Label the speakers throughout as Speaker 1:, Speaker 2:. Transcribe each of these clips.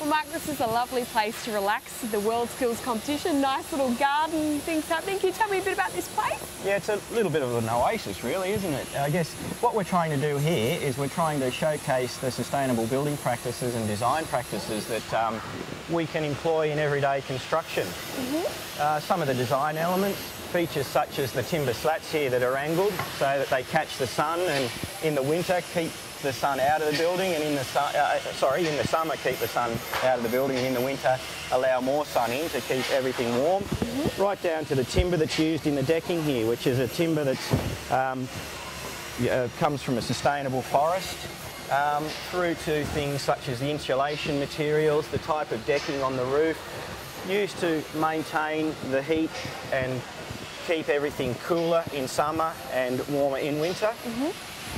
Speaker 1: Mark, this is a lovely place to relax, the WorldSkills competition, nice little garden, things happening. Can you tell me a bit about this place?
Speaker 2: Yeah, it's a little bit of an oasis really, isn't it? I guess what we're trying to do here is we're trying to showcase the sustainable building practices and design practices that we can employ in everyday construction. Some of the design elements, features such as the timber slats here that are angled so that they catch the sun and in the winter keep the sun out of the building, and in the summer keep the sun out of the building, and in the winter allow more sun in to keep everything warm. Right down to the timber that's used in the decking here, which is a timber that's comes from a sustainable forest, through to things such as the insulation materials, the type of decking on the roof, used to maintain the heat and keep everything cooler in summer and warmer in winter.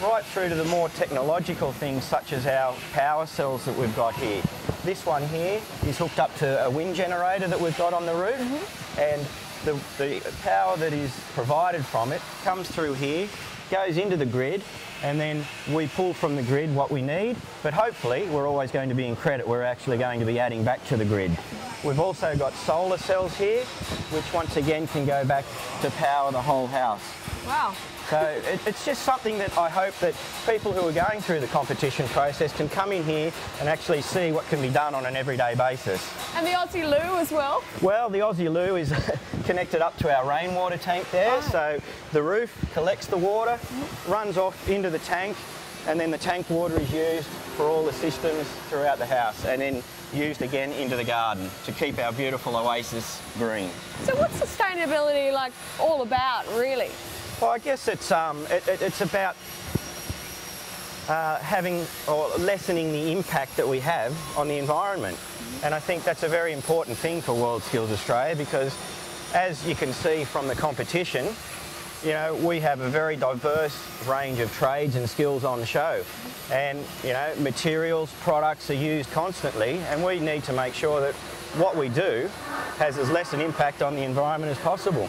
Speaker 2: Right through to the more technological things such as our power cells that we've got here. This one here is hooked up to a wind generator that we've got on the roof, and the power that is provided from it comes through here, goes into the grid, and then we pull from the grid what we need, but hopefully we're always going to be in credit, we're actually going to be adding back to the grid. We've also got solar cells here, which once again can go back to power the whole house.
Speaker 1: Wow.
Speaker 2: So it's just something that I hope that people who are going through the competition process can come in here and actually see what can be done on an everyday basis.
Speaker 1: And the Aussie loo as well?
Speaker 2: Well, the Aussie loo is connected up to our rainwater tank there. So the roof collects the water, runs off into the tank, and then the tank water is used for all the systems throughout the house, and then used again into the garden to keep our beautiful oasis green. So
Speaker 1: what's sustainability like all about, really?
Speaker 2: Well, I guess it's about having or lessening the impact that we have on the environment. And I think that's a very important thing for WorldSkills Australia, because as you can see from the competition, you know, we have a very diverse range of trades and skills on show. And, you know, materials, products are used constantly, and we need to make sure that what we do has as less an impact on the environment as possible.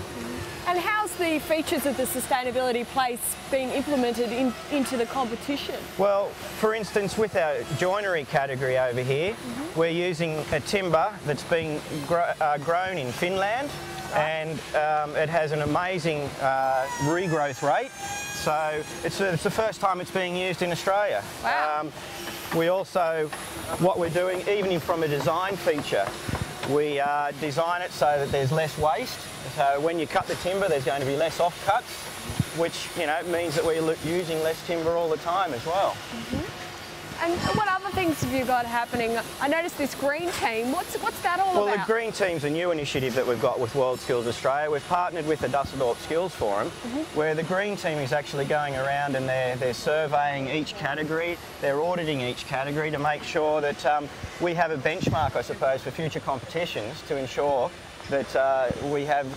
Speaker 1: And how's the features of the sustainability place being implemented into the competition?
Speaker 2: Well, for instance, with our joinery category over here, we're using a timber that's been grown in Finland, and it has an amazing regrowth rate. So it's the first time it's being used in Australia.
Speaker 1: Wow.
Speaker 2: We also, what we're doing, even from a design feature, we design it so that there's less waste. So when you cut the timber, there's going to be less offcuts, which, you know, means that we're using less timber all the time as well.
Speaker 1: And what other things have you got happening? I noticed this green team. What's that all about?
Speaker 2: Well, the green team's a new initiative that we've got with WorldSkills Australia. We've partnered with the Dusseldorp Skills Forum, where the green team is actually going around and they're surveying each category, they're auditing each category to make sure that we have a benchmark, I suppose, for future competitions to ensure that we have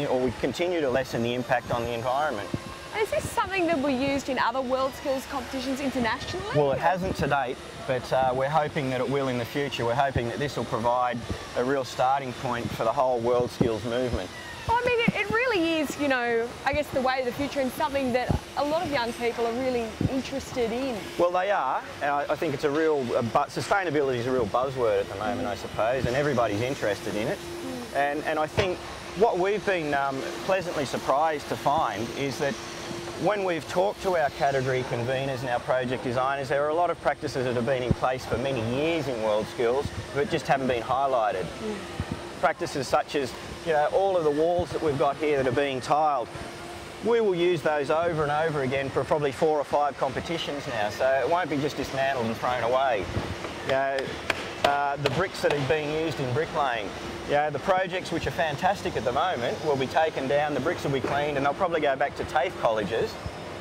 Speaker 2: or we continue to lessen the impact on the environment.
Speaker 1: And is this something that will be used in other WorldSkills competitions internationally?
Speaker 2: Well, it hasn't to date, but we're hoping that it will in the future. We're hoping that this will provide a real starting point for the whole WorldSkills movement.
Speaker 1: Well, I mean, it really is, you know, I guess the way of the future, and something that a lot of young people are really interested in.
Speaker 2: Well, they are, and I think it's a real, sustainability is a real buzzword at the moment, I suppose, and everybody's interested in it. And I think what we've been pleasantly surprised to find is that when we've talked to our category conveners and our project designers, there are a lot of practices that have been in place for many years in WorldSkills, but just haven't been highlighted. Practices such as, you know, all of the walls that we've got here that are being tiled, we will use those over and over again for probably 4 or 5 competitions now, so it won't be just dismantled and thrown away. You know, the bricks that are being used in bricklaying, you know, the projects which are fantastic at the moment will be taken down, the bricks will be cleaned, and they'll probably go back to TAFE colleges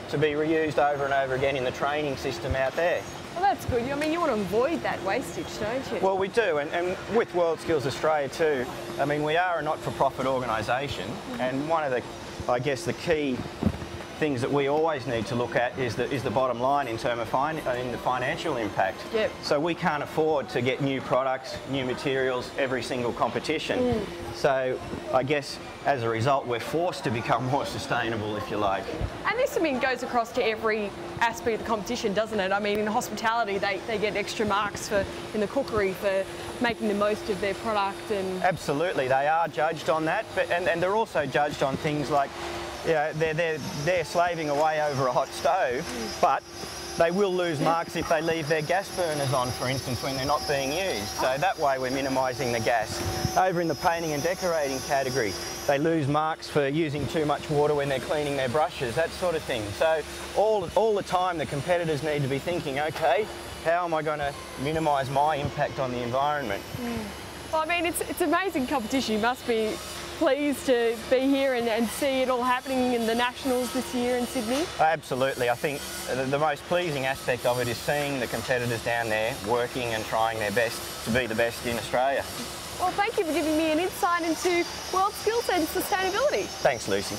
Speaker 2: to be reused over and over again in the training system out there.
Speaker 1: Well, that's good. I mean, you want to avoid that wastage, don't you?
Speaker 2: Well, we do, and with WorldSkills Australia too, I mean, we are a not-for-profit organisation, and one of the, I guess, the key things that we always need to look at is the bottom line in terms of in the financial impact.
Speaker 1: Yep.
Speaker 2: So we can't afford to get new products, new materials every single competition. So I guess as a result we're forced to become more sustainable, if you like.
Speaker 1: And this, I mean, goes across to every aspect of the competition, doesn't it? I mean, in hospitality, they get extra marks in the cookery for making the most of their product. And
Speaker 2: absolutely, they are judged on that, but and they're also judged on things like, you know, they're slaving away over a hot stove, but they will lose marks if they leave their gas burners on, for instance, when they're not being used. So that way we're minimising the gas. Over in the painting and decorating category, they lose marks for using too much water when they're cleaning their brushes, that sort of thing. So all the time the competitors need to be thinking, okay, how am I going to minimise my impact on the environment?
Speaker 1: Well, I mean, it's amazing competition. You must be pleased to be here and see it all happening in the Nationals this year in Sydney?
Speaker 2: Absolutely. I think the most pleasing aspect of it is seeing the competitors down there working and trying their best to be the best in Australia.
Speaker 1: Well, thank you for giving me an insight into WorldSkills and sustainability.
Speaker 2: Thanks, Lucy.